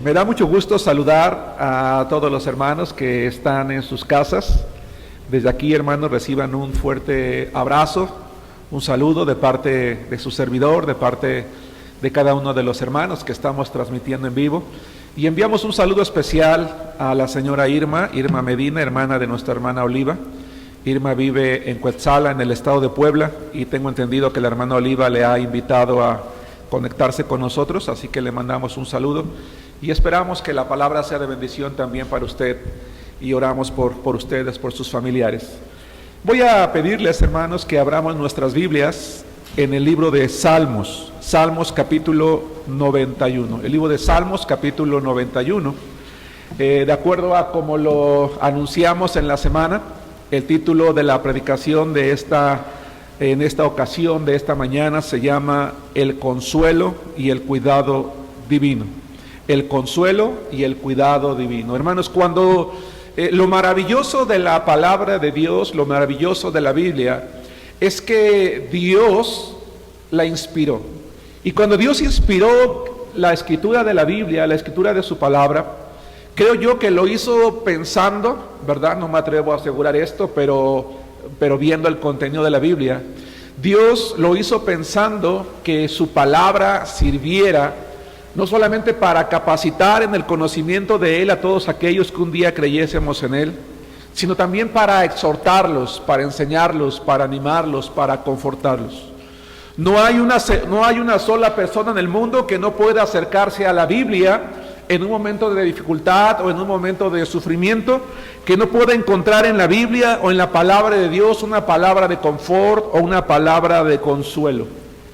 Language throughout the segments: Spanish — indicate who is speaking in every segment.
Speaker 1: Me da mucho gusto saludar a todos los hermanos que están en sus casas. Desde aquí, hermanos, reciban un fuerte abrazo, un saludo de parte de su servidor, de parte de cada uno de los hermanos que estamos transmitiendo en vivo. Y enviamos un saludo especial a la señora Irma Medina, hermana de nuestra hermana Oliva. Irma vive en Cuetzala, en el estado de Puebla, y tengo entendido que la hermana Oliva le ha invitado a conectarse con nosotros, así que le mandamos un saludo y esperamos que la palabra sea de bendición también para usted, y oramos por ustedes, por sus familiares. Voy a pedirles, hermanos, que abramos nuestras Biblias en el libro de Salmos, Salmos capítulo 91, el libro de Salmos capítulo 91. De acuerdo a como lo anunciamos en la semana, el título de la predicación en esta ocasión, de esta mañana, se llama El consuelo y el cuidado divino. El consuelo y el cuidado divino. Hermanos, cuando lo maravilloso de la palabra de Dios, lo maravilloso de la Biblia, es que Dios la inspiró. Y cuando Dios inspiró la escritura de la Biblia, la escritura de su palabra, creo yo que lo hizo pensando, ¿verdad? No me atrevo a asegurar esto, pero viendo el contenido de la Biblia, Dios lo hizo pensando que su palabra sirviera no solamente para capacitar en el conocimiento de Él a todos aquellos que un día creyésemos en Él, sino también para exhortarlos, para enseñarlos, para animarlos, para confortarlos. No hay una sola persona en el mundo que no pueda acercarse a la Biblia en un momento de dificultad o en un momento de sufrimiento, que no pueda encontrar en la Biblia o en la palabra de Dios una palabra de confort o una palabra de consuelo.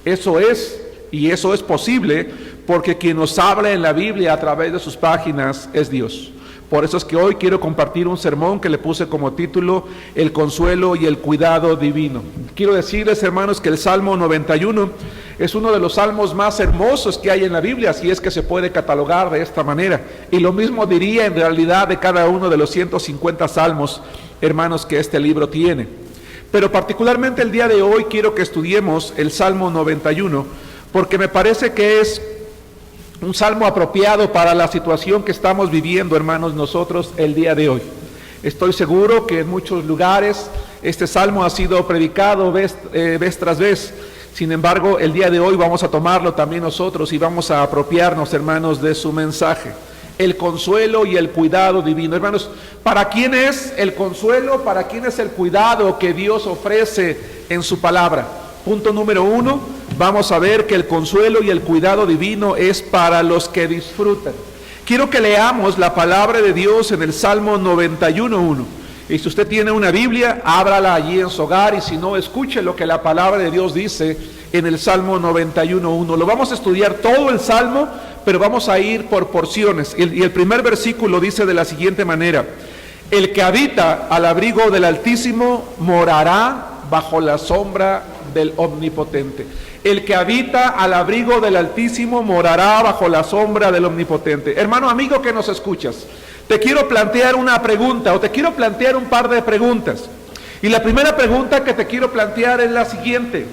Speaker 1: Eso es posible porque quien nos habla en la Biblia a través de sus páginas es Dios. Por eso es que hoy quiero compartir un sermón que le puse como título El consuelo y el cuidado divino. Quiero decirles, hermanos, que el Salmo 91 es uno de los salmos más hermosos que hay en la Biblia, si es que se puede catalogar de esta manera. Y lo mismo diría en realidad de cada uno de los 150 salmos, hermanos, que este libro tiene. Pero particularmente el día de hoy quiero que estudiemos el Salmo 91, porque me parece que es un salmo apropiado para la situación que estamos viviendo, hermanos, nosotros el día de hoy. Estoy seguro que en muchos lugares este salmo ha sido predicado vez tras vez. Sin embargo, el día de hoy vamos a tomarlo también nosotros y vamos a apropiarnos, hermanos, de su mensaje. El consuelo y el cuidado divino. Hermanos, ¿para quién es el consuelo? ¿Para quién es el cuidado que Dios ofrece en su palabra? Punto número 1, vamos a ver que el consuelo y el cuidado divino es para los que disfrutan. Quiero que leamos la palabra de Dios en el Salmo 91:1. Y si usted tiene una Biblia, ábrala allí en su hogar, y si no, escuche lo que la palabra de Dios dice en el Salmo 91:1. Lo vamos a estudiar todo el Salmo, pero vamos a ir por porciones. Y el primer versículo dice de la siguiente manera: el que habita al abrigo del Altísimo morará bajo la sombra del Omnipotente. El que habita al abrigo del Altísimo morará bajo la sombra del Omnipotente. Hermano, amigo que nos escuchas, te quiero plantear una pregunta, o te quiero plantear un par de preguntas. Y la primera pregunta que te quiero plantear es la siguiente: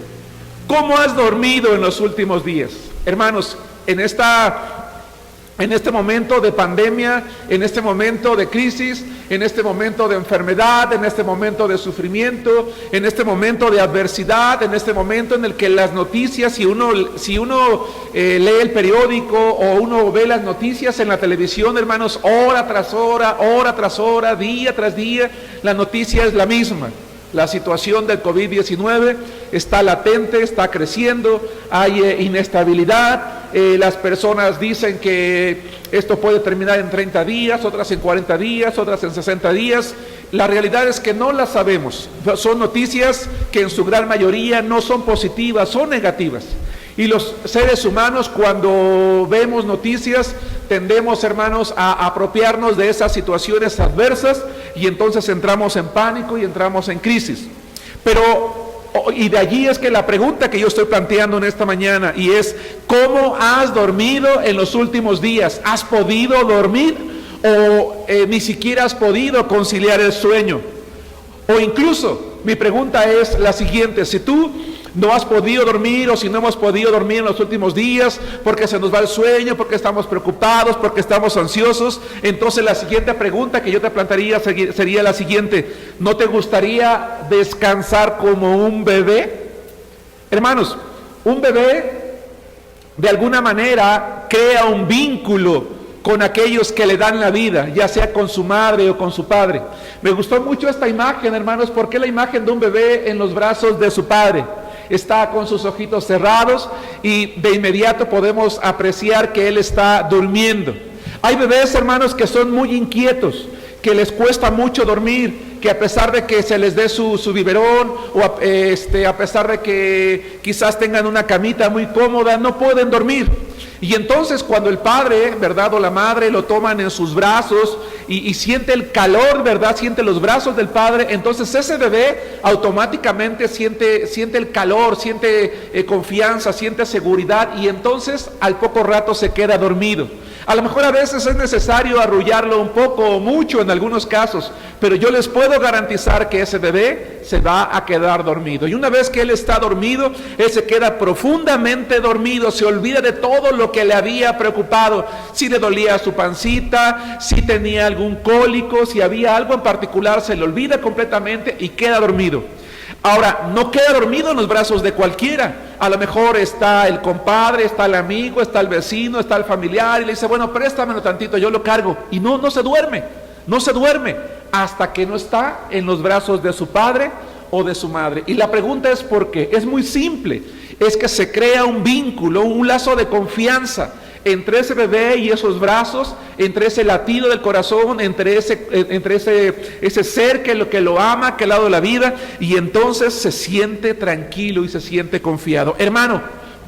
Speaker 1: ¿cómo has dormido en los últimos días? Hermanos, en este momento de pandemia, en este momento de crisis, en este momento de enfermedad, en este momento de sufrimiento, en este momento de adversidad, en este momento en el que las noticias, si uno lee el periódico o uno ve las noticias en la televisión, hermanos, hora tras hora, día tras día, la noticia es la misma. La situación del COVID-19 está latente, está creciendo, hay inestabilidad, las personas dicen que esto puede terminar en 30 días, otras en 40 días, otras en 60 días. La realidad es que no las sabemos. Son noticias que en su gran mayoría no son positivas, son negativas. Y los seres humanos, cuando vemos noticias, tendemos, hermanos, a apropiarnos de esas situaciones adversas, y entonces entramos en pánico y entramos en crisis. Y de allí es que la pregunta que yo estoy planteando en esta mañana, y es: ¿cómo has dormido en los últimos días? ¿Has podido dormir o ni siquiera has podido conciliar el sueño? O incluso, mi pregunta es la siguiente: si tú no has podido dormir, o si no hemos podido dormir en los últimos días, porque se nos va el sueño, porque estamos preocupados, porque estamos ansiosos, entonces la siguiente pregunta que yo te plantearía sería la siguiente: ¿no te gustaría descansar como un bebé? Hermanos, un bebé de alguna manera crea un vínculo con aquellos que le dan la vida, ya sea con su madre o con su padre. Me gustó mucho esta imagen, hermanos, porque la imagen de un bebé en los brazos de su padre. Está con sus ojitos cerrados y de inmediato podemos apreciar que él está durmiendo. Hay bebés, hermanos, que son muy inquietos, que les cuesta mucho dormir, que a pesar de que se les dé su biberón, o a pesar de que quizás tengan una camita muy cómoda, no pueden dormir. Y entonces cuando el padre, ¿verdad?, o la madre lo toman en sus brazos y siente el calor, ¿verdad?, siente los brazos del padre, entonces ese bebé automáticamente siente el calor, siente confianza, siente seguridad, y entonces al poco rato se queda dormido. A lo mejor a veces es necesario arrullarlo un poco o mucho en algunos casos, pero yo les puedo garantizar que ese bebé se va a quedar dormido. Y una vez que él está dormido, él se queda profundamente dormido, se olvida de todo lo que le había preocupado. Si le dolía su pancita, si tenía algún cólico, si había algo en particular, se le olvida completamente y queda dormido. Ahora, no queda dormido en los brazos de cualquiera. A lo mejor está el compadre, está el amigo, está el vecino, está el familiar, y le dice: bueno, préstamelo tantito, yo lo cargo. Y no se duerme hasta que no está en los brazos de su padre o de su madre. Y la pregunta es ¿por qué? Es muy simple. Es que se crea un vínculo, un lazo de confianza entre ese bebé y esos brazos, entre ese latido del corazón, entre ese ser que lo ama, que le ha dado la vida, y entonces se siente tranquilo y se siente confiado. Hermano,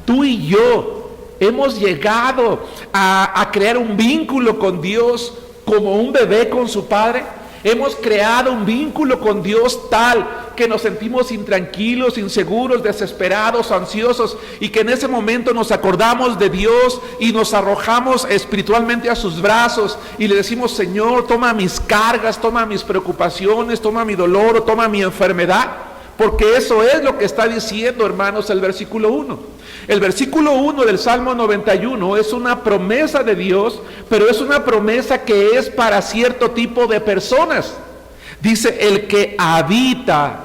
Speaker 1: tú y yo hemos llegado a crear un vínculo con Dios como un bebé con su padre. Hemos creado un vínculo con Dios tal que nos sentimos intranquilos, inseguros, desesperados, ansiosos, y que en ese momento nos acordamos de Dios y nos arrojamos espiritualmente a sus brazos y le decimos: Señor, toma mis cargas, toma mis preocupaciones, toma mi dolor o toma mi enfermedad. Porque eso es lo que está diciendo, hermanos, el versículo 1. El versículo 1 del Salmo 91 es una promesa de Dios, pero es una promesa que es para cierto tipo de personas. Dice: el que habita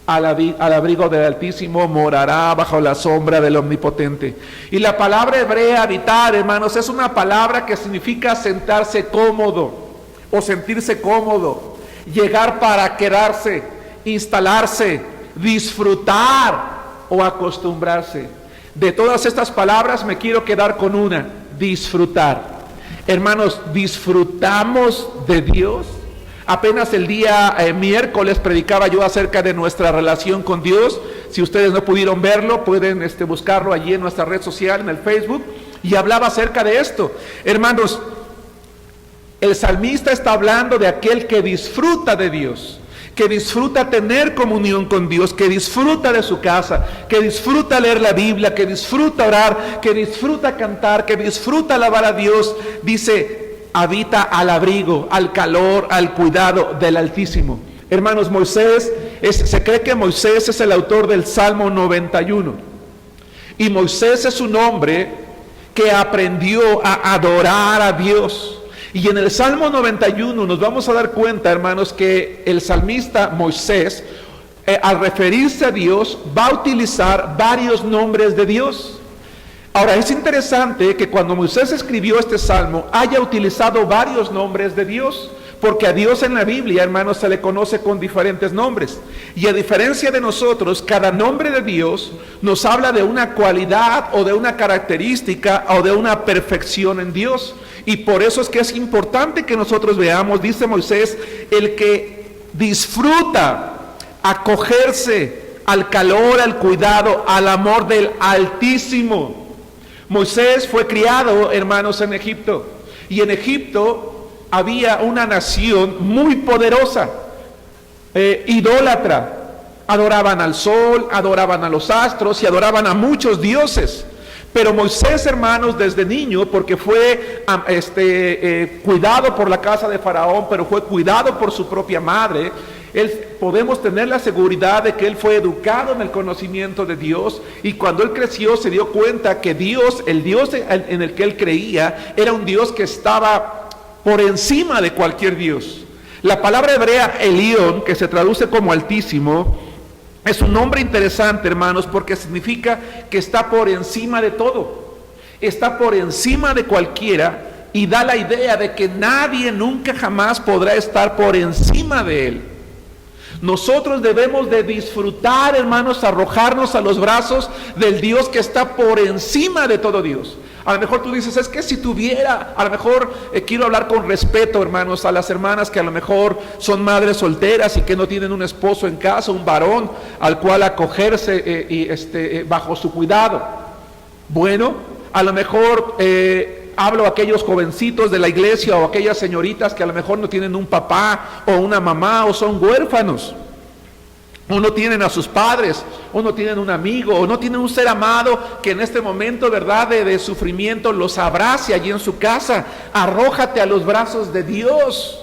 Speaker 1: al abrigo del Altísimo morará bajo la sombra del Omnipotente. Y la palabra hebrea habitar, hermanos, es una palabra que significa sentarse cómodo o sentirse cómodo, llegar para quedarse, instalarse, disfrutar o acostumbrarse. De todas estas palabras me quiero quedar con una: disfrutar. Hermanos, ¿disfrutamos de Dios? Apenas el día miércoles predicaba yo acerca de nuestra relación con Dios. Si ustedes no pudieron verlo, pueden buscarlo allí en nuestra red social, en el Facebook, y hablaba acerca de esto. Hermanos, el salmista está hablando de aquel que disfruta de Dios, que disfruta tener comunión con Dios, que disfruta de su casa, que disfruta leer la Biblia, que disfruta orar, que disfruta cantar, que disfruta alabar a Dios. Dice: habita al abrigo, al calor, al cuidado del Altísimo. Hermanos, se cree que Moisés es el autor del Salmo 91. Y Moisés es un hombre que aprendió a adorar a Dios. Y en el Salmo 91 nos vamos a dar cuenta, hermanos, que el salmista Moisés, al referirse a Dios, va a utilizar varios nombres de Dios. Ahora, es interesante que cuando Moisés escribió este salmo haya utilizado varios nombres de Dios, porque a Dios en la Biblia, hermanos, se le conoce con diferentes nombres. Y a diferencia de nosotros, cada nombre de Dios nos habla de una cualidad o de una característica o de una perfección en Dios. Y por eso es que es importante que nosotros veamos, dice Moisés, el que disfruta acogerse al calor, al cuidado, al amor del Altísimo. Moisés fue criado, hermanos, en Egipto. Y en Egipto había una nación muy poderosa, idólatra. Adoraban al sol, adoraban a los astros y adoraban a muchos dioses. Pero Moisés, hermanos, desde niño, porque fue cuidado por la casa de Faraón, pero fue cuidado por su propia madre, Podemos tener la seguridad de que él fue educado en el conocimiento de Dios, y cuando él creció se dio cuenta que Dios, el Dios en el que él creía, era un Dios que estaba por encima de cualquier Dios. La palabra hebrea Elión, que se traduce como Altísimo, es un nombre interesante, hermanos, porque significa que está por encima de todo, está por encima de cualquiera, y da la idea de que nadie nunca jamás podrá estar por encima de él. Nosotros debemos de disfrutar, hermanos, arrojarnos a los brazos del Dios que está por encima de todo Dios. A lo mejor tú dices, es que si tuviera, a lo mejor quiero hablar con respeto, hermanos, a las hermanas que a lo mejor son madres solteras y que no tienen un esposo en casa, un varón al cual acogerse bajo su cuidado. Bueno, a lo mejor hablo a aquellos jovencitos de la iglesia o aquellas señoritas que a lo mejor no tienen un papá o una mamá o son huérfanos, o no tienen a sus padres, o no tienen un amigo, o no tienen un ser amado que en este momento, ¿verdad?, de sufrimiento los abrace allí en su casa. Arrójate a los brazos de Dios,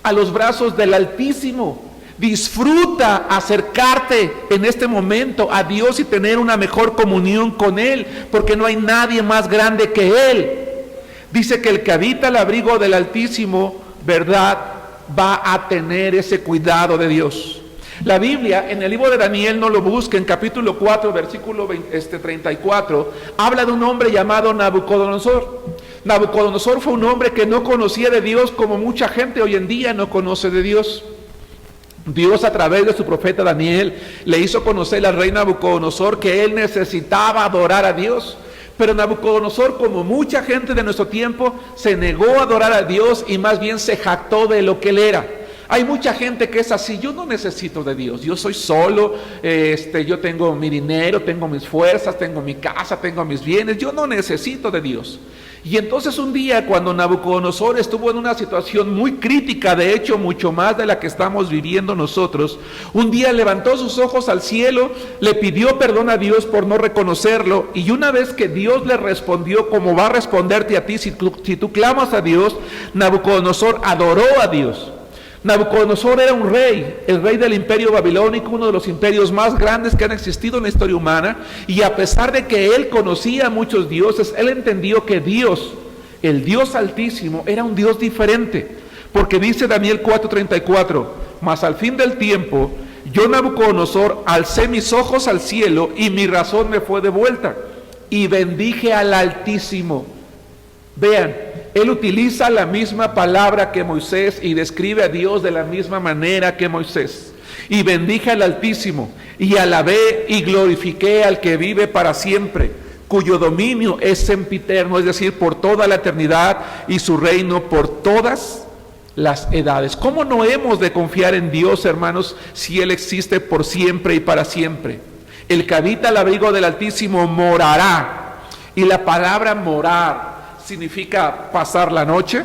Speaker 1: a los brazos del Altísimo. Disfruta acercarte en este momento a Dios y tener una mejor comunión con Él, porque no hay nadie más grande que Él. Dice que el que habita el abrigo del Altísimo, ¿verdad?, va a tener ese cuidado de Dios. La Biblia, en el libro de Daniel, no lo busquen, capítulo 4, versículo 34, habla de un hombre llamado Nabucodonosor. Nabucodonosor fue un hombre que no conocía de Dios como mucha gente hoy en día no conoce de Dios. Dios, a través de su profeta Daniel, le hizo conocer al rey Nabucodonosor que él necesitaba adorar a Dios. Pero Nabucodonosor, como mucha gente de nuestro tiempo, se negó a adorar a Dios y más bien se jactó de lo que él era. Hay mucha gente que es así: yo no necesito de Dios, yo soy solo, yo tengo mi dinero, tengo mis fuerzas, tengo mi casa, tengo mis bienes, yo no necesito de Dios. Y entonces un día, cuando Nabucodonosor estuvo en una situación muy crítica, de hecho mucho más de la que estamos viviendo nosotros, un día levantó sus ojos al cielo, le pidió perdón a Dios por no reconocerlo, y una vez que Dios le respondió como va a responderte a ti si tú clamas a Dios, Nabucodonosor adoró a Dios. Nabucodonosor era un rey, el rey del imperio babilónico, uno de los imperios más grandes que han existido en la historia humana, y a pesar de que él conocía a muchos dioses, él entendió que Dios, el Dios Altísimo, era un Dios diferente, porque dice Daniel 4:34, mas al fin del tiempo, yo Nabucodonosor alcé mis ojos al cielo y mi razón me fue devuelta, y bendije al Altísimo. Vean, él utiliza la misma palabra que Moisés y describe a Dios de la misma manera que Moisés. Y bendije al Altísimo, y alabé y glorifiqué al que vive para siempre, cuyo dominio es sempiterno, es decir, por toda la eternidad, y su reino por todas las edades. ¿Cómo no hemos de confiar en Dios, hermanos, si Él existe por siempre y para siempre? El que habita al abrigo del Altísimo morará, y la palabra morar significa pasar la noche,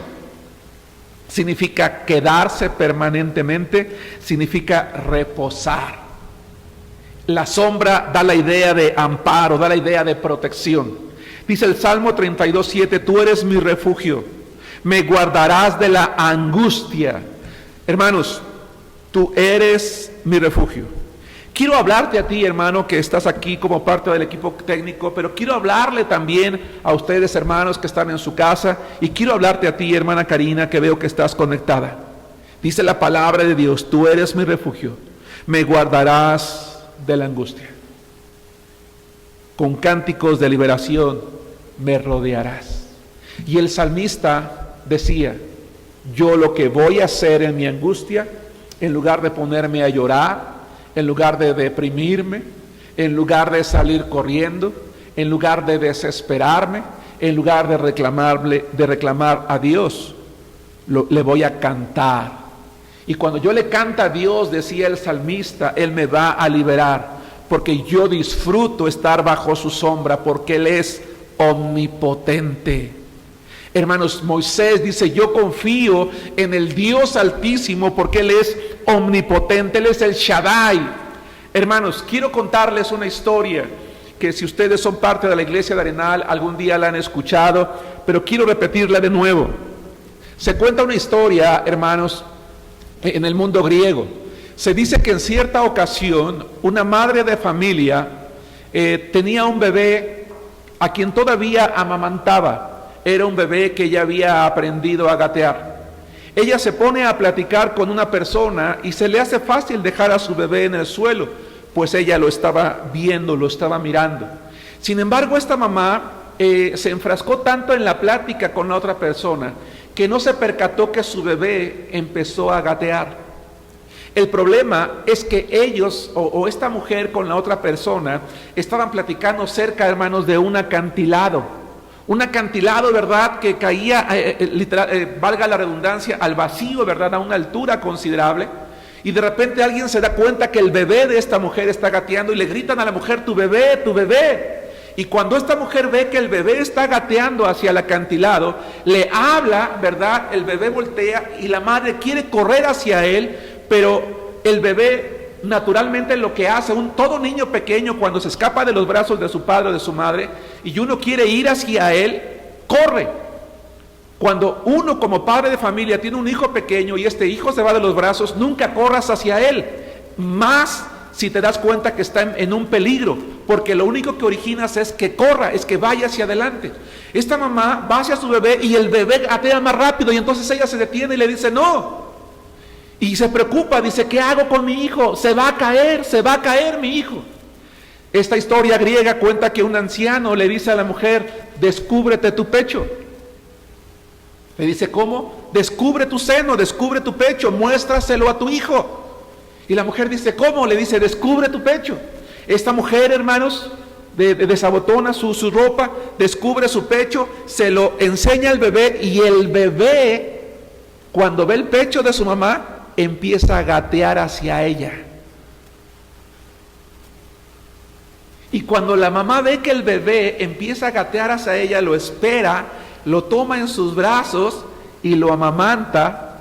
Speaker 1: significa quedarse permanentemente, significa reposar. La sombra da la idea de amparo, da la idea de protección. Dice el Salmo 32:7, tú eres mi refugio, me guardarás de la angustia. Hermanos, tú eres mi refugio. Quiero hablarte a ti, hermano, que estás aquí como parte del equipo técnico, pero quiero hablarle también a ustedes, hermanos, que están en su casa, y quiero hablarte a ti, hermana Karina, que veo que estás conectada. Dice la palabra de Dios, tú eres mi refugio, me guardarás de la angustia. Con cánticos de liberación me rodearás. Y el salmista decía, yo lo que voy a hacer en mi angustia, en lugar de ponerme a llorar, en lugar de deprimirme, en lugar de salir corriendo, en lugar de desesperarme, en lugar de reclamar a Dios, le voy a cantar. Y cuando yo le canta a Dios, decía el salmista, Él me va a liberar, porque yo disfruto estar bajo su sombra, porque Él es omnipotente. Hermanos, Moisés dice, yo confío en el Dios Altísimo porque Él es omnipotente, Él es el Shaddai. Hermanos, quiero contarles una historia que si ustedes son parte de la iglesia de Arenal, algún día la han escuchado, pero quiero repetirla de nuevo. Se cuenta una historia, hermanos, en el mundo griego. Se dice que en cierta ocasión una madre de familia tenía un bebé a quien todavía amamantaba. Era un bebé que ya había aprendido a gatear. Ella se pone a platicar con una persona y se le hace fácil dejar a su bebé en el suelo, pues ella lo estaba viendo, lo estaba mirando. Sin embargo, esta mamá se enfrascó tanto en la plática con la otra persona que no se percató que su bebé empezó a gatear. El problema es que ellos, o esta mujer con la otra persona, estaban platicando cerca, hermanos, de un acantilado. Un acantilado, ¿verdad?, que caía, valga la redundancia, al vacío, ¿verdad?, a una altura considerable. Y de repente alguien se da cuenta que el bebé de esta mujer está gateando y le gritan a la mujer, tu bebé, tu bebé. Y cuando esta mujer ve que el bebé está gateando hacia el acantilado, le habla, ¿verdad?, el bebé voltea y la madre quiere correr hacia él, pero el bebé naturalmente lo que hace, todo niño pequeño cuando se escapa de los brazos de su padre o de su madre y uno quiere ir hacia él, corre. Cuando uno como padre de familia tiene un hijo pequeño y este hijo se va de los brazos, nunca corras hacia él, más si te das cuenta que está en un peligro, porque lo único que originas es que corra, es que vaya hacia adelante. Esta mamá va hacia su bebé y el bebé gatea más rápido y entonces ella se detiene y le dice no. Y se preocupa, dice, ¿qué hago con mi hijo? Se va a caer mi hijo. Esta historia griega cuenta que un anciano le dice a la mujer, descúbrete tu pecho. Le dice, ¿cómo? Descubre tu seno, descubre tu pecho, muéstraselo a tu hijo. Y la mujer dice, ¿cómo? Le dice, descubre tu pecho. Esta mujer, hermanos, desabotona su ropa, descubre su pecho, se lo enseña al bebé y el bebé, cuando ve el pecho de su mamá, empieza a gatear hacia ella. Y cuando la mamá ve que el bebé empieza a gatear hacia ella, lo espera, lo toma en sus brazos y lo amamanta,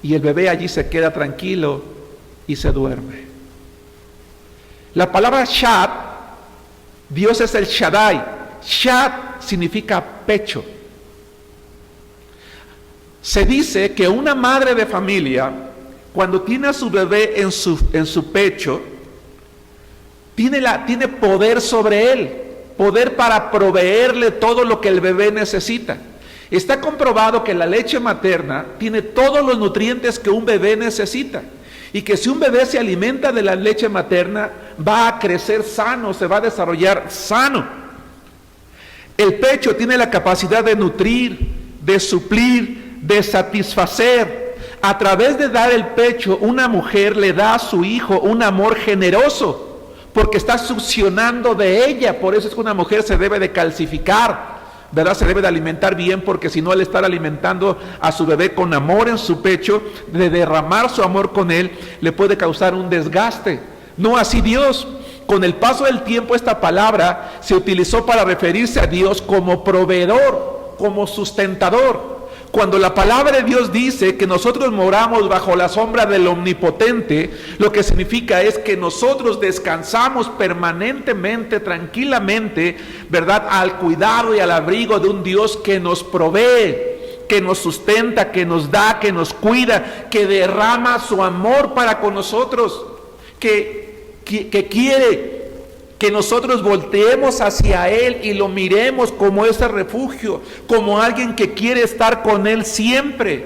Speaker 1: y el bebé allí se queda tranquilo y se duerme. La palabra Shad, Dios es el Shaddai. Shad significa pecho. Se dice que una madre de familia, cuando tiene a su bebé en su pecho, tiene poder sobre él, poder para proveerle todo lo que el bebé necesita. Está comprobado que la leche materna tiene todos los nutrientes que un bebé necesita, y que si un bebé se alimenta de la leche materna, va a crecer sano, se va a desarrollar sano. El pecho tiene la capacidad de nutrir, de suplir, de satisfacer. A través de dar el pecho, una mujer le da a su hijo un amor generoso, porque está succionando de ella. Por eso es que una mujer se debe de calcificar, ¿verdad? Se debe de alimentar bien, porque si no, al estar alimentando a su bebé con amor en su pecho, de derramar su amor con él, le puede causar un desgaste. No así Dios. Con el paso del tiempo, esta palabra se utilizó para referirse a Dios como proveedor, como sustentador. Cuando la palabra de Dios dice que nosotros moramos bajo la sombra del Omnipotente, lo que significa es que nosotros descansamos permanentemente, tranquilamente, ¿verdad?, al cuidado y al abrigo de un Dios que nos provee, que nos sustenta, que nos da, que nos cuida, que derrama su amor para con nosotros, que quiere que nosotros volteemos hacia Él y lo miremos como ese refugio, como alguien que quiere estar con Él siempre.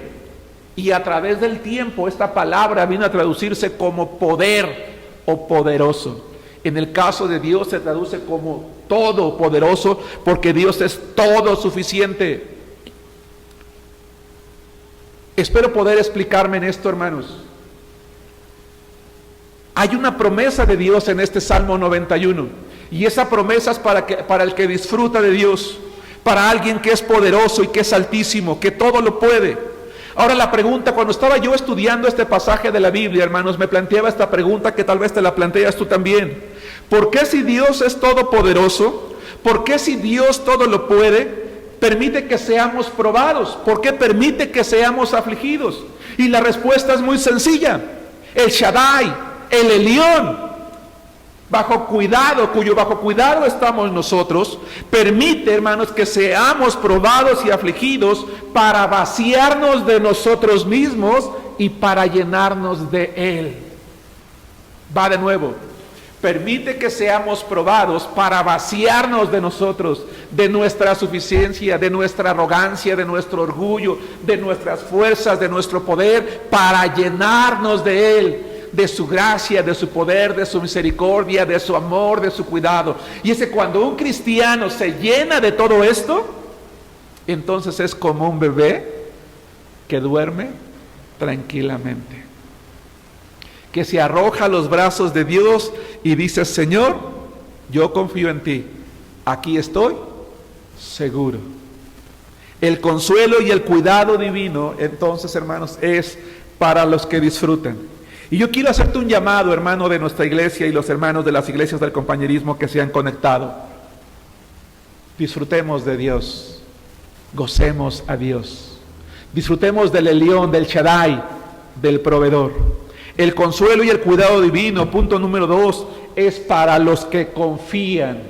Speaker 1: Y a través del tiempo esta palabra vino a traducirse como poder o poderoso. En el caso de Dios se traduce como todopoderoso, porque Dios es todo suficiente. Espero poder explicarme en esto, hermanos. Hay una promesa de Dios en este Salmo 91, y esa promesa es para el que disfruta de Dios, para alguien que es poderoso y que es altísimo, que todo lo puede. Ahora la pregunta, cuando estaba yo estudiando este pasaje de la Biblia, hermanos, me planteaba esta pregunta que tal vez te la planteas tú también. ¿Por qué si Dios es todopoderoso? ¿Por qué si Dios todo lo puede, permite que seamos probados? ¿Por qué permite que seamos afligidos? Y la respuesta es muy sencilla. El Shaddai, el Elión, cuyo bajo cuidado estamos nosotros, permite, hermanos, que seamos probados y afligidos para vaciarnos de nosotros mismos y para llenarnos de Él. Va de nuevo. Permite que seamos probados para vaciarnos de nosotros, de nuestra suficiencia, de nuestra arrogancia, de nuestro orgullo, de nuestras fuerzas, de nuestro poder, para llenarnos de Él, de su gracia, de su poder, de su misericordia, de su amor, de su cuidado. Y es que cuando un cristiano se llena de todo esto, entonces es como un bebé que duerme tranquilamente, que se arroja a los brazos de Dios y dice: Señor, yo confío en ti, aquí estoy seguro. El consuelo y el cuidado divino, entonces, hermanos, es para los que disfrutan. Y yo quiero hacerte un llamado, hermano, de nuestra iglesia y los hermanos de las iglesias del compañerismo que se han conectado. Disfrutemos de Dios, gocemos a Dios, disfrutemos del Elión, del Shaddai, del proveedor. El consuelo y el cuidado divino, punto número 2, es para los que confían.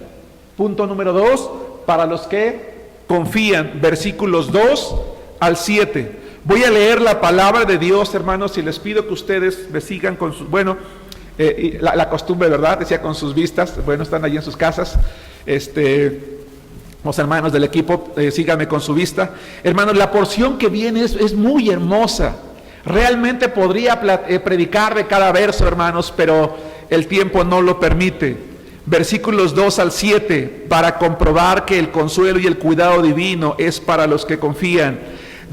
Speaker 1: Punto número 2, para los que confían. Versículos 2 al 7. Voy a leer la palabra de Dios, hermanos, y les pido que ustedes me sigan con sus, la costumbre, ¿verdad? Decía con sus vistas. Bueno, están allí en sus casas. Los hermanos del equipo, síganme con su vista. Hermanos, la porción que viene es muy hermosa. Realmente podría predicar de cada verso, hermanos, pero el tiempo no lo permite. Versículos 2 al 7, para comprobar que el consuelo y el cuidado divino es para los que confían.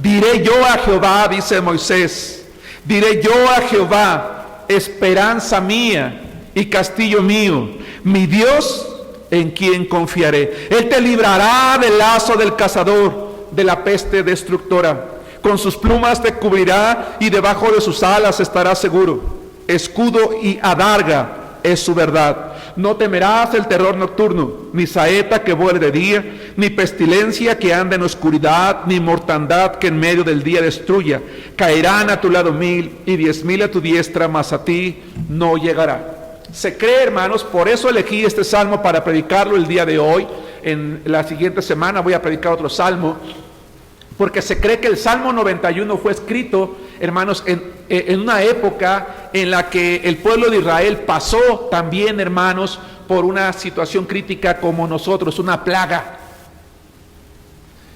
Speaker 1: Diré yo a Jehová, dice Moisés, diré yo a Jehová, esperanza mía y castillo mío, mi Dios en quien confiaré. Él te librará del lazo del cazador, de la peste destructora. Con sus plumas te cubrirá y debajo de sus alas estarás seguro. Escudo y adarga es su verdad. No temerás el terror nocturno, ni saeta que vuele de día, ni pestilencia que anda en oscuridad, ni mortandad que en medio del día destruya. Caerán a tu lado 1000 y 10,000 a tu diestra, mas a ti no llegará. Se cree, hermanos, por eso elegí este salmo para predicarlo el día de hoy. En la siguiente semana voy a predicar otro salmo, porque se cree que el Salmo 91 fue escrito, hermanos, en una época en la que el pueblo de Israel pasó también, hermanos, por una situación crítica como nosotros, una plaga.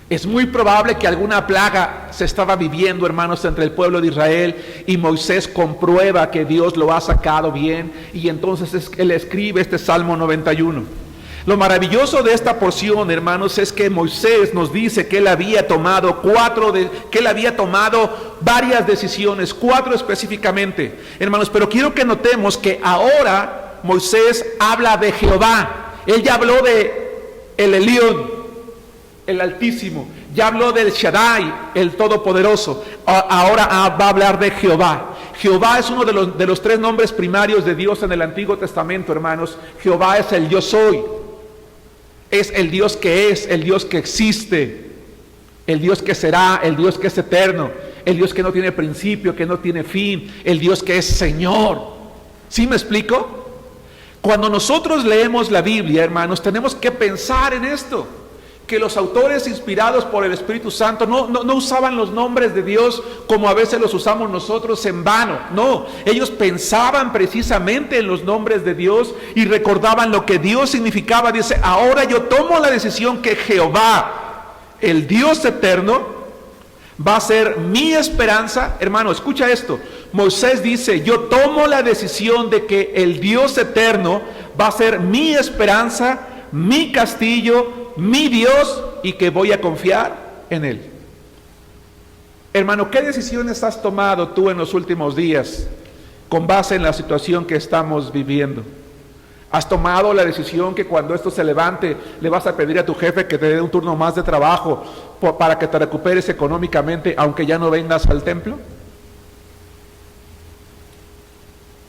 Speaker 1: Es muy probable que alguna plaga se estaba viviendo, hermanos, entre el pueblo de Israel, y Moisés comprueba que Dios lo ha sacado bien, y entonces él escribe este Salmo 91. Lo maravilloso de esta porción, hermanos, es que Moisés nos dice que él había tomado varias decisiones, 4 específicamente, hermanos, pero quiero que notemos que ahora Moisés habla de Jehová. Él ya habló de el Elión, el Altísimo, ya habló del Shaddai, el Todopoderoso. Ahora va a hablar de Jehová. Jehová es uno de los 3 nombres primarios de Dios en el Antiguo Testamento, hermanos. Jehová es el yo soy. Es el Dios que es, el Dios que existe, el Dios que será, el Dios que es eterno, el Dios que no tiene principio, que no tiene fin, el Dios que es Señor. ¿Sí me explico? Cuando nosotros leemos la Biblia, hermanos, tenemos que pensar en esto, que los autores inspirados por el Espíritu Santo no usaban los nombres de Dios como a veces los usamos nosotros en vano. No, ellos pensaban precisamente en los nombres de Dios y recordaban lo que Dios significaba. Dice: ahora yo tomo la decisión que Jehová, el Dios eterno, va a ser mi esperanza. Hermano, escucha esto. Moisés dice: yo tomo la decisión de que el Dios eterno va a ser mi esperanza, mi castillo, mi Dios, y que voy a confiar en Él. Hermano, ¿qué decisiones has tomado tú en los últimos días con base en la situación que estamos viviendo? ¿Has tomado la decisión que cuando esto se levante le vas a pedir a tu jefe que te dé un turno más de trabajo para que te recuperes económicamente aunque ya no vengas al templo?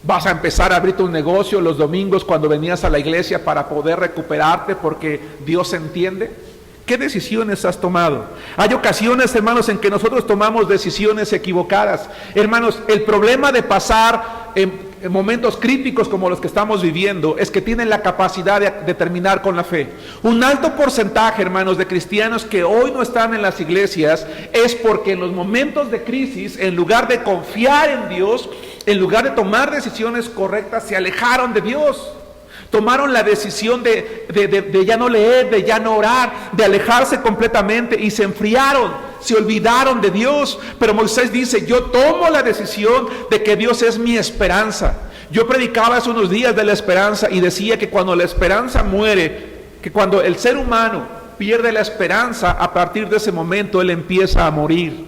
Speaker 1: ¿Vas a empezar a abrir tu negocio los domingos cuando venías a la iglesia para poder recuperarte porque Dios entiende? ¿Qué decisiones has tomado? Hay ocasiones, hermanos, en que nosotros tomamos decisiones equivocadas. Hermanos, el problema de pasar en momentos críticos como los que estamos viviendo es que tienen la capacidad de terminar con la fe. Un alto porcentaje, hermanos, de cristianos que hoy no están en las iglesias es porque en los momentos de crisis, en lugar de confiar en Dios, en lugar de tomar decisiones correctas, se alejaron de Dios. Tomaron la decisión de ya no leer, de ya no orar, de alejarse completamente y se enfriaron, se olvidaron de Dios. Pero Moisés dice, yo tomo la decisión de que Dios es mi esperanza. Yo predicaba hace unos días de la esperanza y decía que cuando la esperanza muere, que cuando el ser humano pierde la esperanza, a partir de ese momento él empieza a morir.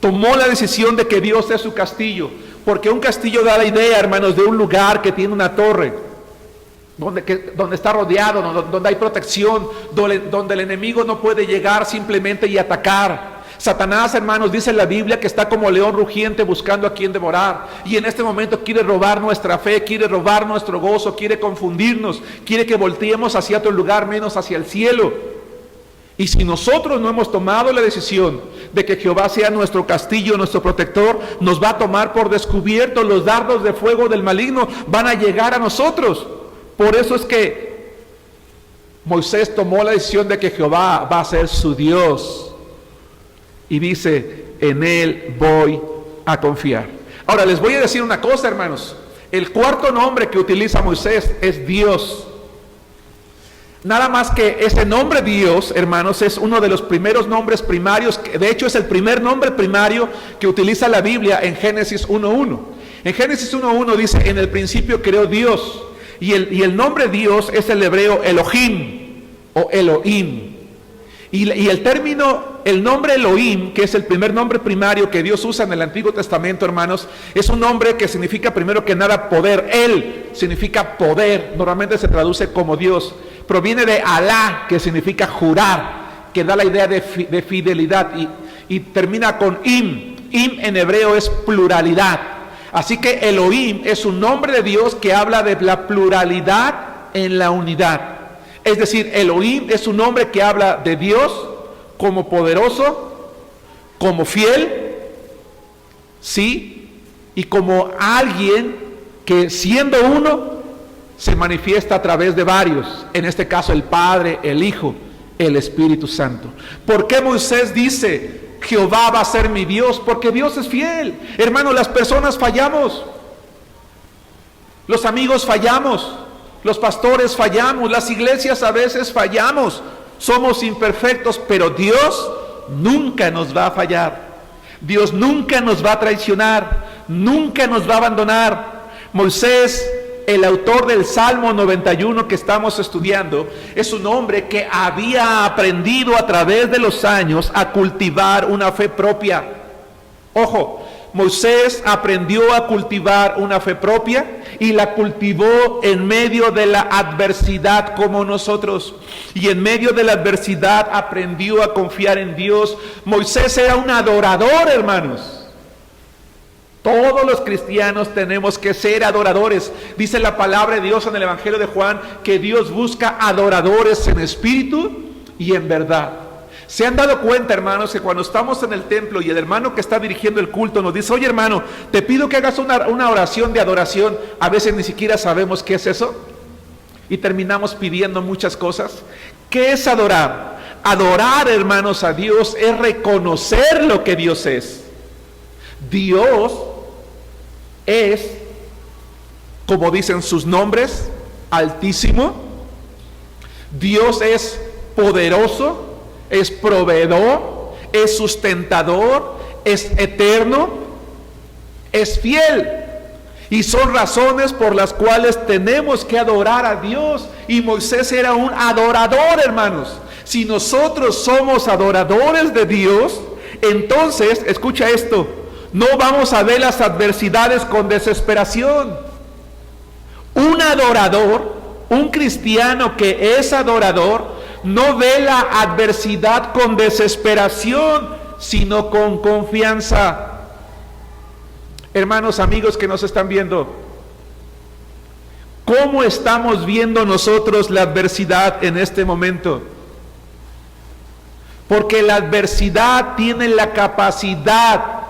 Speaker 1: Tomó la decisión de que Dios es su castillo, porque un castillo da la idea, hermanos, de un lugar que tiene una torre, donde está rodeado, donde hay protección, donde el enemigo no puede llegar simplemente y atacar. Satanás, hermanos, dice la Biblia que está como león rugiente buscando a quien devorar, y en este momento quiere robar nuestra fe, quiere robar nuestro gozo, quiere confundirnos, quiere que volteemos hacia otro lugar menos hacia el cielo. Y si nosotros no hemos tomado la decisión de que Jehová sea nuestro castillo, nuestro protector, nos va a tomar por descubierto. Los dardos de fuego del maligno van a llegar a nosotros. Por eso es que Moisés tomó la decisión de que Jehová va a ser su Dios. Y dice, en Él voy a confiar. Ahora les voy a decir una cosa, hermanos. El cuarto nombre que utiliza Moisés es Dios. Nada más que ese nombre Dios, hermanos, es uno de los primeros nombres primarios, de hecho es el primer nombre primario que utiliza la Biblia en Génesis 1.1. En Génesis 1.1 dice, en el principio creó Dios, y el nombre Dios es el hebreo Elohim o Elohim. Y el nombre Elohim, que es el primer nombre primario que Dios usa en el Antiguo Testamento, hermanos, es un nombre que significa primero que nada poder. Él significa poder, normalmente se traduce como Dios. Proviene de Alá, que significa jurar, que da la idea de fidelidad, y termina con Im. Im en hebreo es pluralidad. Así que Elohim es un nombre de Dios que habla de la pluralidad en la unidad. Es decir, Elohim es un nombre que habla de Dios como poderoso, como fiel, sí, y como alguien que siendo uno se manifiesta a través de varios, en este caso el Padre, el Hijo, el Espíritu Santo. ¿Por qué Moisés dice, Jehová va a ser mi Dios? Porque Dios es fiel. Hermano, las personas fallamos, los amigos fallamos, los pastores fallamos, las iglesias a veces fallamos, somos imperfectos, pero Dios nunca nos va a fallar. Dios nunca nos va a traicionar, nunca nos va a abandonar. Moisés, el autor del Salmo 91 que estamos estudiando, es un hombre que había aprendido a través de los años a cultivar una fe propia. Ojo, Moisés aprendió a cultivar una fe propia y la cultivó en medio de la adversidad como nosotros. Y en medio de la adversidad aprendió a confiar en Dios. Moisés era un adorador, hermanos. Todos los cristianos tenemos que ser adoradores. Dice la palabra de Dios en el Evangelio de Juan que Dios busca adoradores en espíritu y en verdad. ¿Se han dado cuenta, hermanos, que cuando estamos en el templo y el hermano que está dirigiendo el culto nos dice, oye hermano, te pido que hagas una oración de adoración? A veces ni siquiera sabemos qué es eso y terminamos pidiendo muchas cosas. ¿Qué es adorar? Adorar, hermanos, a Dios es reconocer lo que Dios es. Dios es, como dicen sus nombres, altísimo. Dios es poderoso, es proveedor, es sustentador, es eterno, es fiel. Y son razones por las cuales tenemos que adorar a Dios. Y Moisés era un adorador, hermanos. Si nosotros somos adoradores de Dios, entonces, escucha esto, no vamos a ver las adversidades con desesperación. Un adorador, un cristiano que es adorador, no ve la adversidad con desesperación, sino con confianza. Hermanos, amigos que nos están viendo, ¿cómo estamos viendo nosotros la adversidad en este momento? Porque la adversidad tiene la capacidad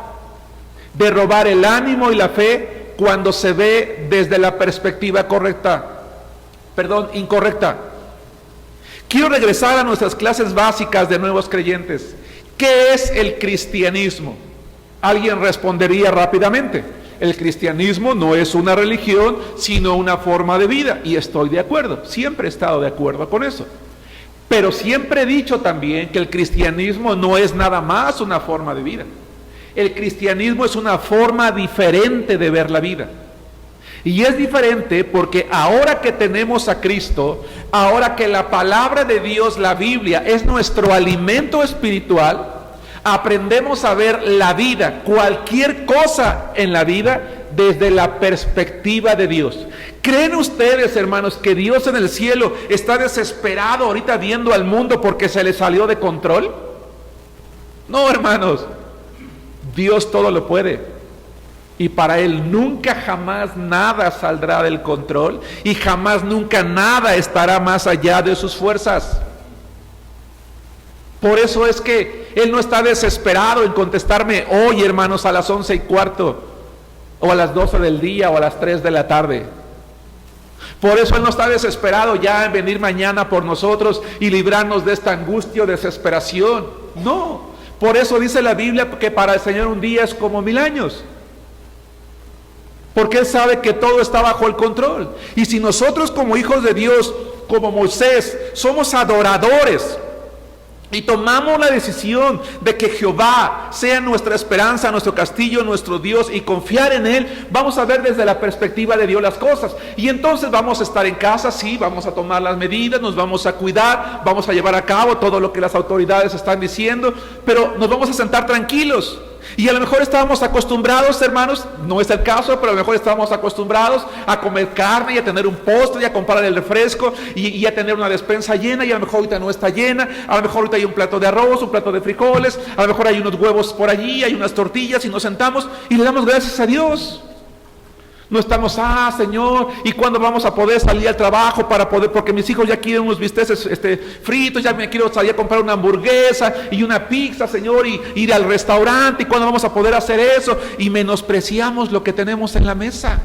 Speaker 1: de robar el ánimo y la fe cuando se ve desde la perspectiva incorrecta. Quiero regresar a nuestras clases básicas de nuevos creyentes. ¿Qué es el cristianismo? Alguien respondería rápidamente: el cristianismo no es una religión, sino una forma de vida. Y estoy de acuerdo, siempre he estado de acuerdo con eso. Pero siempre he dicho también que el cristianismo no es nada más una forma de vida. El cristianismo es una forma diferente de ver la vida. Y es diferente porque ahora que tenemos a Cristo, ahora que la palabra de Dios, la Biblia, es nuestro alimento espiritual, aprendemos a ver la vida, cualquier cosa en la vida, desde la perspectiva de Dios. ¿Creen ustedes, hermanos, que Dios en el cielo está desesperado ahorita viendo al mundo porque se le salió de control? No, hermanos. Dios todo lo puede. Y para Él nunca jamás nada saldrá del control y jamás nunca nada estará más allá de sus fuerzas. Por eso es que Él no está desesperado en contestarme hoy, hermanos, a las 11:15 o a las 12 del día o a las 3 de la tarde. Por eso Él no está desesperado ya en venir mañana por nosotros y librarnos de esta angustia o desesperación. No, por eso dice la Biblia que para el Señor un día es como 1000 años. Porque Él sabe que todo está bajo el control. Y si nosotros como hijos de Dios, como Moisés, somos adoradores y tomamos la decisión de que Jehová sea nuestra esperanza, nuestro castillo, nuestro Dios, y confiar en Él, vamos a ver desde la perspectiva de Dios las cosas. Y entonces vamos a estar en casa, sí, vamos a tomar las medidas, nos vamos a cuidar, vamos a llevar a cabo todo lo que las autoridades están diciendo, pero nos vamos a sentar tranquilos. Y a lo mejor estábamos acostumbrados, hermanos, no es el caso, pero a lo mejor estábamos acostumbrados a comer carne y a tener un postre y a comprar el refresco y a tener una despensa llena, y a lo mejor ahorita no está llena. A lo mejor ahorita hay un plato de arroz, un plato de frijoles, a lo mejor hay unos huevos por allí, hay unas tortillas, y nos sentamos y le damos gracias a Dios. No estamos, Señor, ¿y cuándo vamos a poder salir al trabajo para poder, porque mis hijos ya quieren unos bisteces fritos, ya me quiero salir a comprar una hamburguesa y una pizza, Señor, y ir al restaurante, ¿y cuándo vamos a poder hacer eso? Y menospreciamos lo que tenemos en la mesa.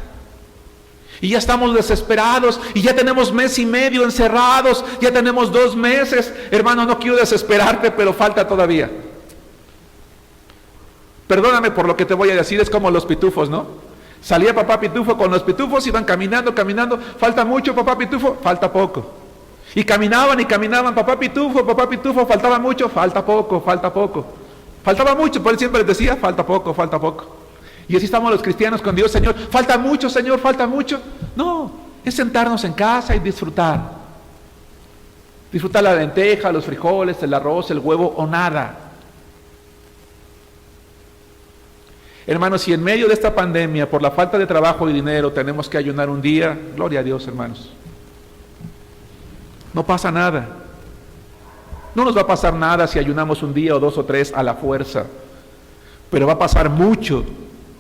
Speaker 1: Y ya estamos desesperados, y ya tenemos 1.5 meses encerrados, ya tenemos 2 meses. Hermano, no quiero desesperarte, pero falta todavía. Perdóname por lo que te voy a decir, es como los pitufos, ¿no? Salía papá pitufo con los pitufos, iban caminando, falta mucho papá pitufo, falta poco. Y caminaban, papá pitufo, faltaba mucho, falta poco. Faltaba mucho, pero él siempre les decía, falta poco. Y así estamos los cristianos con Dios: Señor, falta mucho, Señor, falta mucho. No, es sentarnos en casa y disfrutar. Disfrutar la lenteja, los frijoles, el arroz, el huevo o nada. Hermanos, si en medio de esta pandemia, por la falta de trabajo y dinero, tenemos que ayunar un día, gloria a Dios, hermanos. No pasa nada. No nos va a pasar nada si ayunamos un día o 2 o 3 a la fuerza. Pero va a pasar mucho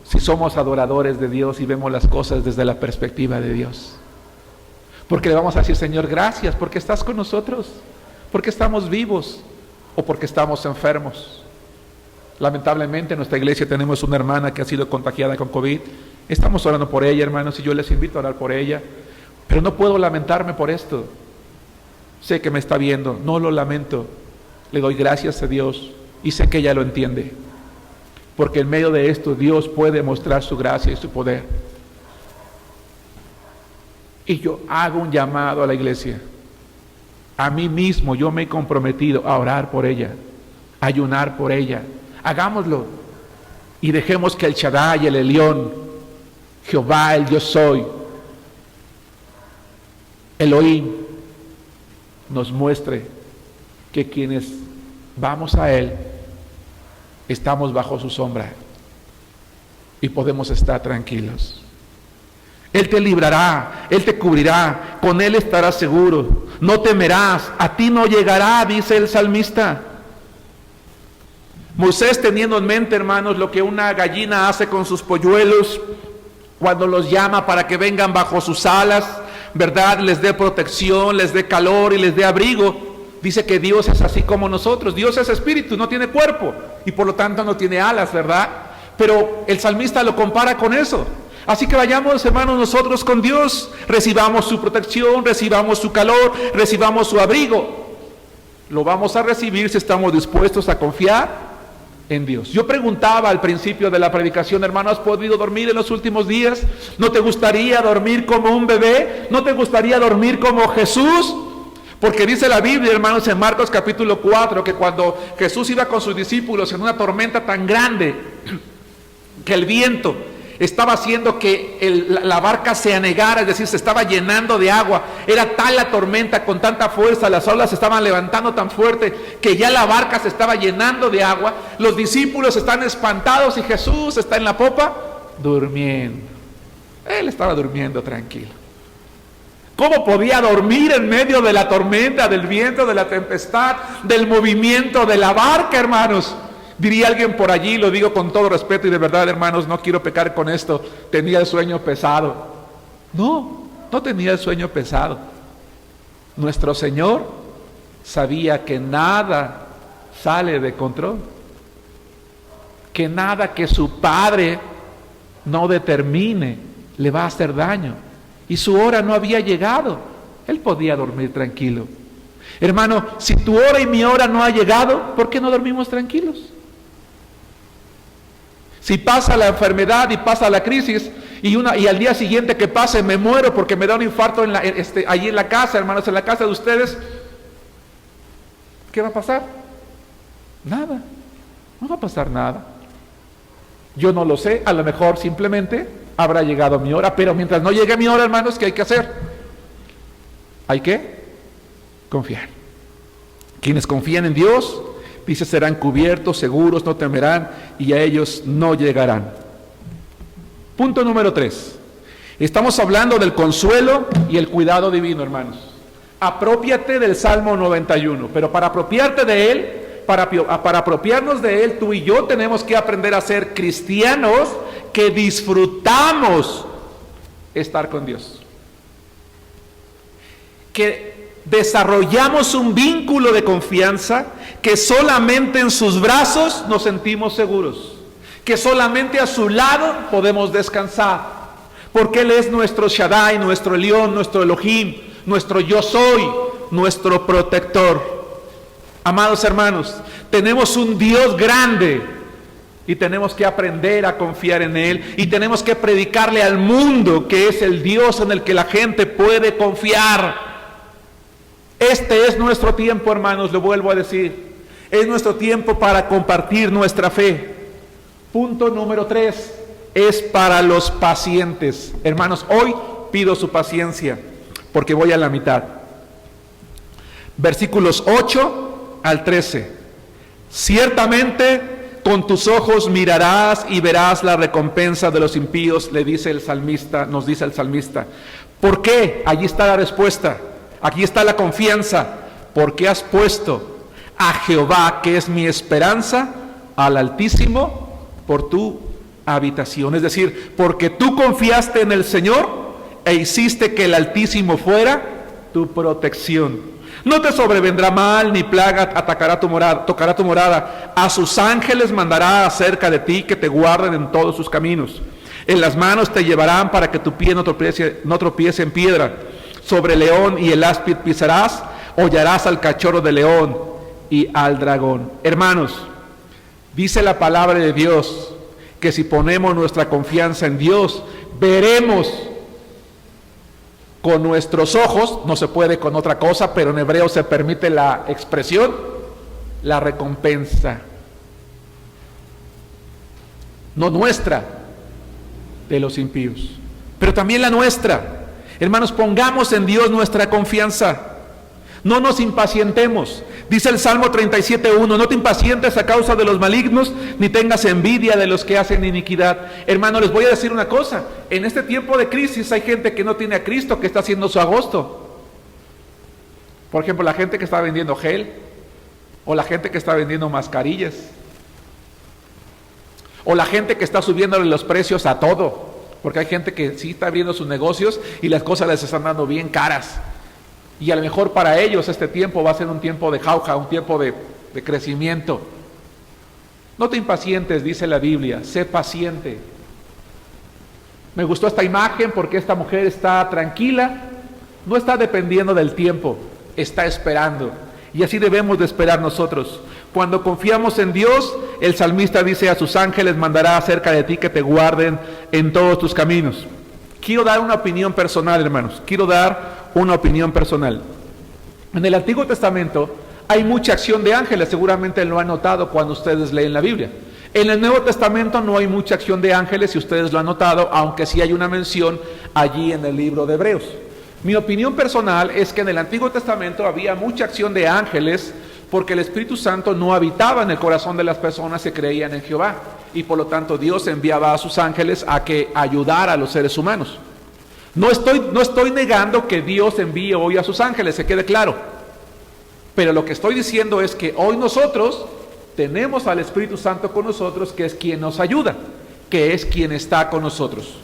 Speaker 1: si somos adoradores de Dios y vemos las cosas desde la perspectiva de Dios. Porque le vamos a decir: Señor, gracias porque estás con nosotros, porque estamos vivos o porque estamos enfermos. Lamentablemente en nuestra iglesia tenemos una hermana que ha sido contagiada con COVID. Estamos orando por ella, hermanos, y yo les invito a orar por ella. Pero no puedo lamentarme por esto. Sé que me está viendo, no lo lamento. Le doy gracias a Dios y sé que ella lo entiende. Porque en medio de esto Dios puede mostrar su gracia y su poder. Y yo hago un llamado a la iglesia. A mí mismo yo me he comprometido a orar por ella, a ayunar por ella. Hagámoslo y dejemos que el Shaddai, el Elión, Jehová, el Yo Soy, Elohim, nos muestre que quienes vamos a Él estamos bajo su sombra y podemos estar tranquilos. Él te librará, Él te cubrirá, con Él estarás seguro, no temerás, a ti no llegará, dice el salmista. Moisés, teniendo en mente, hermanos, lo que una gallina hace con sus polluelos cuando los llama para que vengan bajo sus alas, ¿verdad? Les dé protección, les dé calor y les dé abrigo. Dice que Dios es así como nosotros. Dios es espíritu, no tiene cuerpo y por lo tanto no tiene alas, ¿verdad? Pero el salmista lo compara con eso. Así que vayamos, hermanos, nosotros con Dios, recibamos su protección, recibamos su calor, recibamos su abrigo. Lo vamos a recibir si estamos dispuestos a confiar en Dios. Yo preguntaba al principio de la predicación, hermano, ¿has podido dormir en los últimos días? ¿No te gustaría dormir como un bebé? ¿No te gustaría dormir como Jesús? Porque dice la Biblia, hermanos, en Marcos capítulo 4, que cuando Jesús iba con sus discípulos en una tormenta tan grande, que el viento estaba haciendo que la barca se anegara, es decir, se estaba llenando de agua. Era tal la tormenta, con tanta fuerza, las olas se estaban levantando tan fuerte, que ya la barca se estaba llenando de agua. Los discípulos están espantados y Jesús está en la popa, durmiendo. Él estaba durmiendo tranquilo. ¿Cómo podía dormir en medio de la tormenta, del viento, de la tempestad, del movimiento de la barca, hermanos? Diría alguien por allí, lo digo con todo respeto y de verdad, hermanos, no quiero pecar con esto, tenía el sueño pesado. No tenía el sueño pesado. Nuestro Señor sabía que nada sale de control, que nada que su Padre no determine le va a hacer daño, y su hora no había llegado. Él podía dormir tranquilo. Hermano, si tu hora y mi hora no ha llegado, ¿por qué no dormimos tranquilos? Si pasa la enfermedad y pasa la crisis y al día siguiente que pase me muero porque me da un infarto allí en la casa, hermanos, en la casa de ustedes, ¿qué va a pasar? Nada, no va a pasar nada. Yo no lo sé, a lo mejor simplemente habrá llegado mi hora, pero mientras no llegue mi hora, hermanos, ¿qué hay que hacer? Hay que confiar. Quienes confían en Dios, dice, serán cubiertos, seguros, no temerán y a ellos no llegarán. Punto número 3. Estamos hablando del consuelo y el cuidado divino, hermanos. Aprópiate del Salmo 91, pero para apropiarte de él, para apropiarnos de él, tú y yo tenemos que aprender a ser cristianos que disfrutamos estar con Dios. Que desarrollamos un vínculo de confianza, que solamente en sus brazos nos sentimos seguros, que solamente a su lado podemos descansar, porque Él es nuestro Shaddai, nuestro Elión, nuestro Elohim, nuestro yo soy, nuestro protector. Amados hermanos, tenemos un Dios grande y tenemos que aprender a confiar en Él, y tenemos que predicarle al mundo que es el Dios en el que la gente puede confiar. Este es nuestro tiempo, hermanos, lo vuelvo a decir. Es nuestro tiempo para compartir nuestra fe. Punto número 3, es para los pacientes. Hermanos, hoy pido su paciencia, porque voy a la mitad. Versículos 8 al 13. Ciertamente con tus ojos mirarás y verás la recompensa de los impíos, le dice el salmista, nos dice el salmista. ¿Por qué? Allí está la respuesta. Aquí está la confianza, porque has puesto a Jehová, que es mi esperanza, al Altísimo por tu habitación. Es decir, porque tú confiaste en el Señor e hiciste que el Altísimo fuera tu protección. No te sobrevendrá mal, ni plaga atacará tu morada, tocará tu morada. A sus ángeles mandará acerca de ti, que te guarden en todos sus caminos. En las manos te llevarán para que tu pie no tropiece en piedra. Sobre el león y el áspid pisarás, hollarás al cachorro de león y al dragón. Hermanos, dice la palabra de Dios que si ponemos nuestra confianza en Dios, veremos con nuestros ojos, no se puede con otra cosa, pero en hebreo se permite la expresión, la recompensa. No nuestra, de los impíos, pero también la nuestra. Hermanos, pongamos en Dios nuestra confianza. No nos impacientemos. Dice el Salmo 37:1, no te impacientes a causa de los malignos, ni tengas envidia de los que hacen iniquidad. Hermano, les voy a decir una cosa. En este tiempo de crisis hay gente que no tiene a Cristo, que está haciendo su agosto. Por ejemplo, la gente que está vendiendo gel, o la gente que está vendiendo mascarillas, o la gente que está subiéndole los precios a todo. Porque hay gente que sí está abriendo sus negocios y las cosas les están dando bien caras. Y a lo mejor para ellos este tiempo va a ser un tiempo de jauja, un tiempo de crecimiento. No te impacientes, dice la Biblia, sé paciente. Me gustó esta imagen porque esta mujer está tranquila, no está dependiendo del tiempo, está esperando. Y así debemos de esperar nosotros. Cuando confiamos en Dios, el salmista dice: a sus ángeles mandará acerca de ti que te guarden en todos tus caminos. Quiero dar una opinión personal, hermanos. Quiero dar una opinión personal. En el Antiguo Testamento hay mucha acción de ángeles, seguramente lo han notado cuando ustedes leen la Biblia. En el Nuevo Testamento no hay mucha acción de ángeles, si ustedes lo han notado, aunque sí hay una mención allí en el libro de Hebreos. Mi opinión personal es que en el Antiguo Testamento había mucha acción de ángeles porque el Espíritu Santo no habitaba en el corazón de las personas que creían en Jehová, y por lo tanto Dios enviaba a sus ángeles a que ayudara a los seres humanos. No estoy negando que Dios envíe hoy a sus ángeles, se quede claro. Pero lo que estoy diciendo es que hoy nosotros tenemos al Espíritu Santo con nosotros, que es quien nos ayuda, que es quien está con nosotros.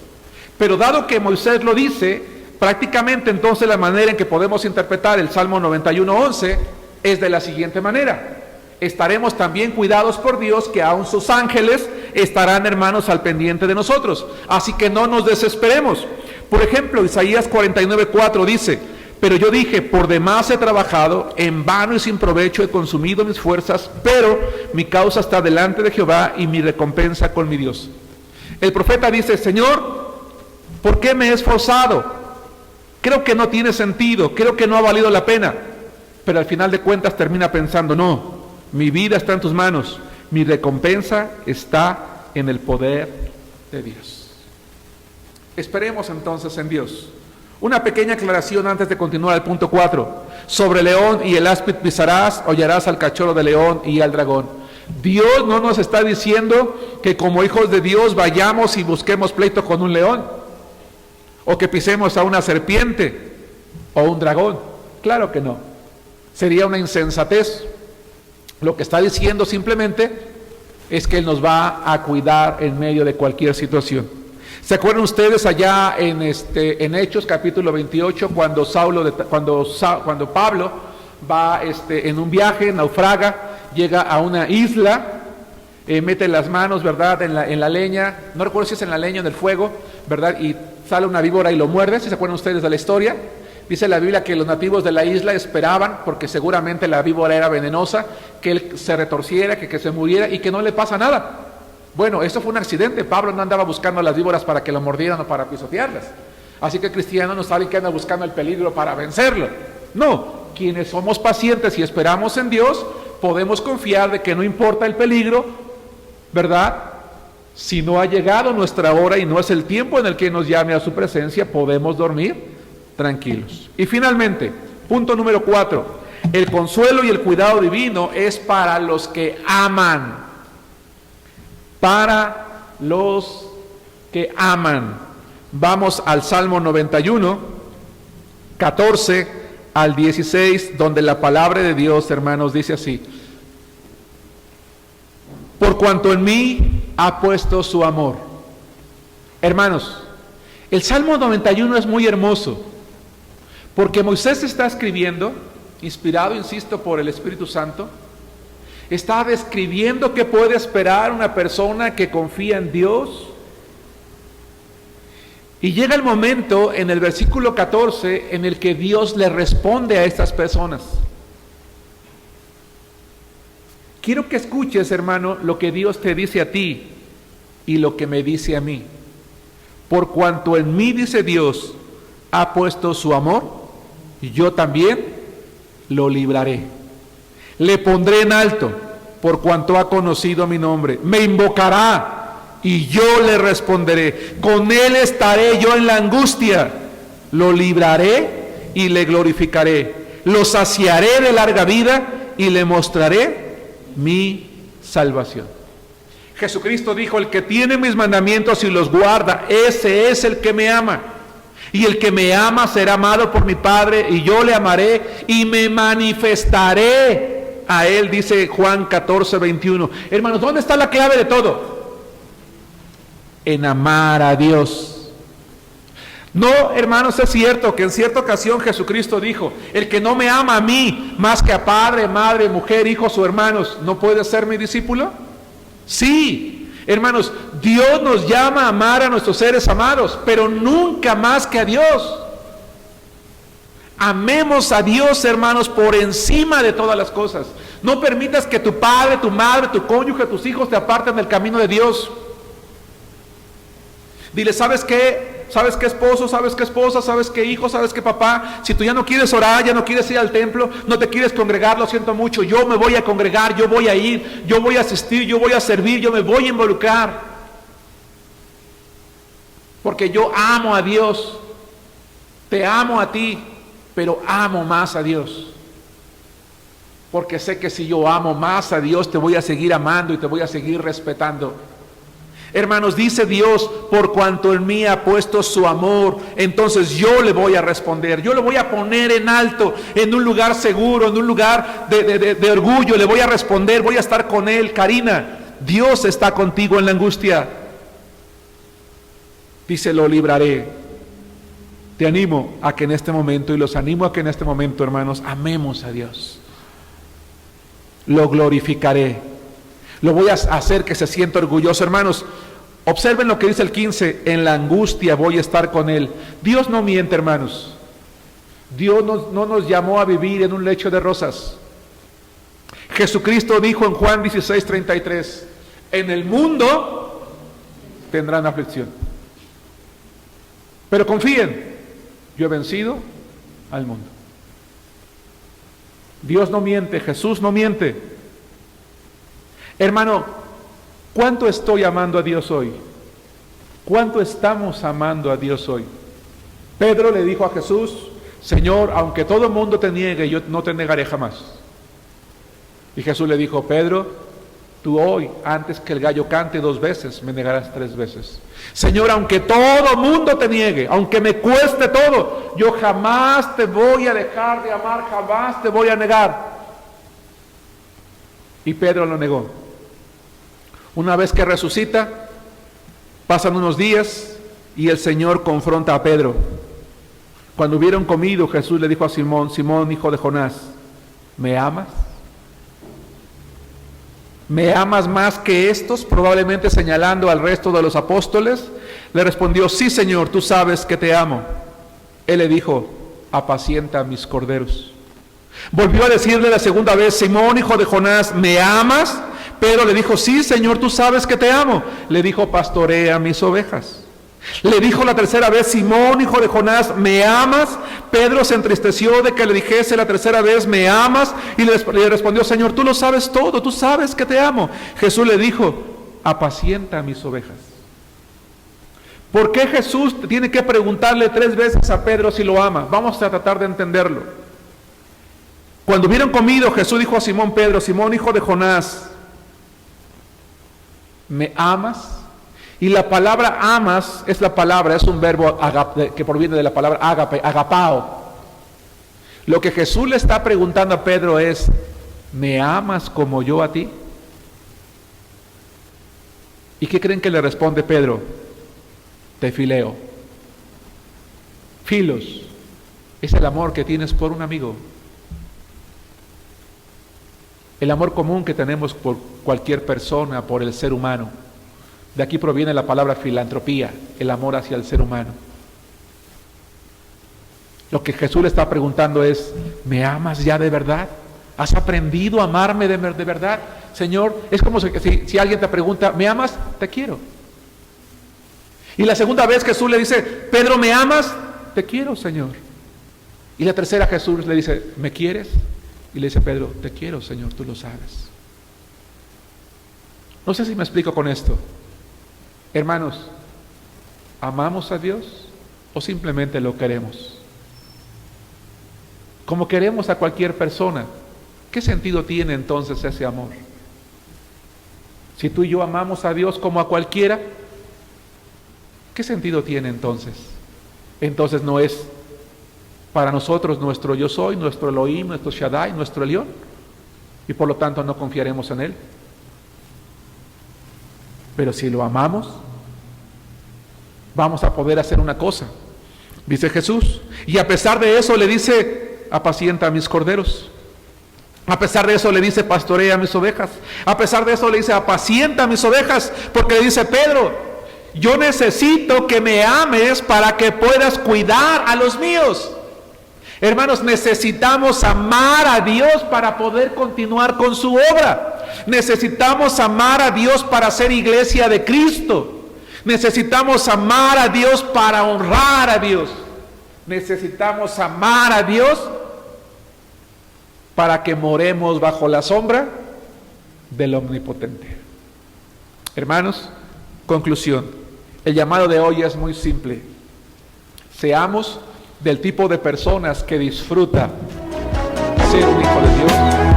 Speaker 1: Pero dado que Moisés lo dice, prácticamente entonces la manera en que podemos interpretar el Salmo 91:11 es de la siguiente manera: estaremos también cuidados por Dios, que aun sus ángeles estarán, hermanos, al pendiente de nosotros. Así que no nos desesperemos. Por ejemplo, Isaías 49:4 dice: pero yo dije, por demás he trabajado, en vano y sin provecho he consumido mis fuerzas, pero mi causa está delante de Jehová y mi recompensa con mi Dios. El profeta dice: Señor, ¿por qué me he esforzado? Creo que no tiene sentido, creo que no ha valido la pena. Pero al final de cuentas termina pensando: no, mi vida está en tus manos, mi recompensa está en el poder de Dios. Esperemos entonces en Dios. Una pequeña aclaración antes de continuar al punto 4. Sobre león y el áspid pisarás, hollarás al cachorro de león y al dragón. Dios no nos está diciendo que como hijos de Dios vayamos y busquemos pleito con un león, o que pisemos a una serpiente o un dragón. Claro que no. Sería una insensatez. Lo que está diciendo simplemente es que Él nos va a cuidar en medio de cualquier situación. ¿Se acuerdan ustedes allá en Hechos capítulo 28 cuando Pablo va en un viaje, naufraga, llega a una isla, mete las manos, ¿verdad?, en la leña, no recuerdo si es en la leña o en el fuego, ¿verdad?, y sale una víbora y lo muerde? ¿Sí se acuerdan ustedes de la historia? Dice la Biblia que los nativos de la isla esperaban, porque seguramente la víbora era venenosa, que él se retorciera, que se muriera y que no le pasa nada. Bueno, eso fue un accidente. Pablo no andaba buscando a las víboras para que lo mordieran o para pisotearlas. Así que el cristiano no sabe que anda buscando el peligro para vencerlo. No, quienes somos pacientes y esperamos en Dios, podemos confiar de que no importa el peligro, ¿verdad? Si no ha llegado nuestra hora y no es el tiempo en el que nos llame a su presencia, podemos dormir tranquilos. Y finalmente, punto número 4, el consuelo y el cuidado divino es para los que aman. Para los que aman. Vamos al Salmo 91, 14 al 16, donde la palabra de Dios, hermanos, dice así: por cuanto en mí ha puesto su amor. Hermanos, el Salmo 91 es muy hermoso, porque Moisés está escribiendo, inspirado, insisto, por el Espíritu Santo. Está describiendo qué puede esperar una persona que confía en Dios. Y llega el momento en el versículo 14 en el que Dios le responde a estas personas. Quiero que escuches, hermano, lo que Dios te dice a ti y lo que me dice a mí. Por cuanto en mí, dice Dios, ha puesto su amor, yo también lo libraré. Le pondré en alto, por cuanto ha conocido mi nombre. Me invocará y yo le responderé. Con él estaré yo en la angustia. Lo libraré y le glorificaré. Lo saciaré de larga vida y le mostraré mi salvación. Jesucristo dijo: el que tiene mis mandamientos y los guarda, ese es el que me ama. Y el que me ama será amado por mi Padre, y yo le amaré y me manifestaré a él, dice Juan 14:21. Hermanos, ¿dónde está la clave de todo? En amar a Dios. No, hermanos, es cierto que en cierta ocasión Jesucristo dijo: el que no me ama a mí más que a padre, madre, mujer, hijos o hermanos, ¿no puede ser mi discípulo? Sí, hermanos, Dios nos llama a amar a nuestros seres amados, pero nunca más que a Dios. Amemos a Dios, hermanos, por encima de todas las cosas. No permitas que tu padre, tu madre, tu cónyuge, tus hijos te aparten del camino de Dios. Dile, ¿sabes qué? ¿Sabes qué esposo? ¿Sabes qué esposa? ¿Sabes qué hijo? ¿Sabes qué papá? Si tú ya no quieres orar, ya no quieres ir al templo, no te quieres congregar, lo siento mucho, yo me voy a congregar, yo voy a ir, yo voy a asistir, yo voy a servir, yo me voy a involucrar. Porque yo amo a Dios, te amo a ti, pero amo más a Dios. Porque sé que si yo amo más a Dios, te voy a seguir amando y te voy a seguir respetando. Hermanos, dice Dios, por cuanto en mí ha puesto su amor, entonces yo le voy a responder, yo le voy a poner en alto, en un lugar seguro, en un lugar de orgullo, le voy a responder, voy a estar con él. Karina, Dios está contigo en la angustia. Dice, lo libraré. Te animo a que en este momento, y los animo a que en este momento, hermanos, amemos a Dios. Lo glorificaré. Lo voy a hacer que se sienta orgulloso. Hermanos, observen lo que dice el 15, en la angustia voy a estar con él. Dios no miente, hermanos. Dios no nos llamó a vivir en un lecho de rosas. Jesucristo dijo en Juan 16:33, en el mundo tendrán aflicción. Pero confíen, yo he vencido al mundo. Dios no miente, Jesús no miente. Hermano, ¿cuánto estoy amando a Dios hoy? ¿Cuánto estamos amando a Dios hoy? Pedro le dijo a Jesús, Señor, aunque todo el mundo te niegue, yo no te negaré jamás. Y Jesús le dijo, Pedro, tú hoy, antes que el gallo cante 2 veces, me negarás 3 veces. Señor, aunque todo el mundo te niegue, aunque me cueste todo, yo jamás te voy a dejar de amar, jamás te voy a negar. Y Pedro lo negó. Una vez que resucita, pasan unos días y el Señor confronta a Pedro. Cuando hubieron comido, Jesús le dijo a Simón, Simón, hijo de Jonás, ¿me amas? ¿Me amas más que estos? Probablemente señalando al resto de los apóstoles. Le respondió, sí, Señor, tú sabes que te amo. Él le dijo, apacienta mis corderos. Volvió a decirle la segunda vez, Simón, hijo de Jonás, ¿me amas? Pedro le dijo, sí, Señor, tú sabes que te amo. Le dijo, pastorea mis ovejas. Le dijo la tercera vez, Simón, hijo de Jonás, ¿me amas? Pedro se entristeció de que le dijese la tercera vez, ¿me amas? Y le respondió, Señor, tú lo sabes todo, tú sabes que te amo. Jesús le dijo, apacienta mis ovejas. ¿Por qué Jesús tiene que preguntarle 3 veces a Pedro si lo ama? Vamos a tratar de entenderlo. Cuando hubieron comido, Jesús dijo a Simón Pedro, Simón, hijo de Jonás, ¿me amas? Y la palabra amas es un verbo que proviene de la palabra ágape, agapao. Lo que Jesús le está preguntando a Pedro es, ¿me amas como yo a ti? ¿Y qué creen que le responde Pedro? Te fileo. Filos es el amor que tienes por un amigo. El amor común que tenemos por cualquier persona, por el ser humano. De aquí proviene la palabra filantropía, el amor hacia el ser humano. Lo que Jesús le está preguntando es, ¿me amas ya de verdad? ¿Has aprendido a amarme de verdad? Señor, es como si alguien te pregunta, ¿me amas? Te quiero. Y la segunda vez Jesús le dice, Pedro, ¿me amas? Te quiero, Señor. Y la tercera Jesús le dice, ¿me quieres? Y le dice Pedro, te quiero, Señor, tú lo sabes. No sé si me explico con esto. Hermanos, ¿amamos a Dios o simplemente lo queremos? Como queremos a cualquier persona, ¿qué sentido tiene entonces ese amor? Si tú y yo amamos a Dios como a cualquiera, ¿qué sentido tiene entonces? Entonces no es para nosotros nuestro yo soy, nuestro Elohim, nuestro Shaddai, nuestro Elión, y por lo tanto no confiaremos en Él. Pero si lo amamos, vamos a poder hacer una cosa, dice Jesús, y a pesar de eso le dice, apacienta a mis corderos. A pesar de eso le dice, pastorea mis ovejas. A pesar de eso le dice, apacienta mis ovejas, porque le dice, Pedro, yo necesito que me ames para que puedas cuidar a los míos. Hermanos, necesitamos amar a Dios para poder continuar con su obra. Necesitamos amar a Dios para ser iglesia de Cristo. Necesitamos amar a Dios para honrar a Dios. Necesitamos amar a Dios para que moremos bajo la sombra del Omnipotente. Hermanos, conclusión. El llamado de hoy es muy simple. Seamos del tipo de personas que disfruta ser un hijo de Dios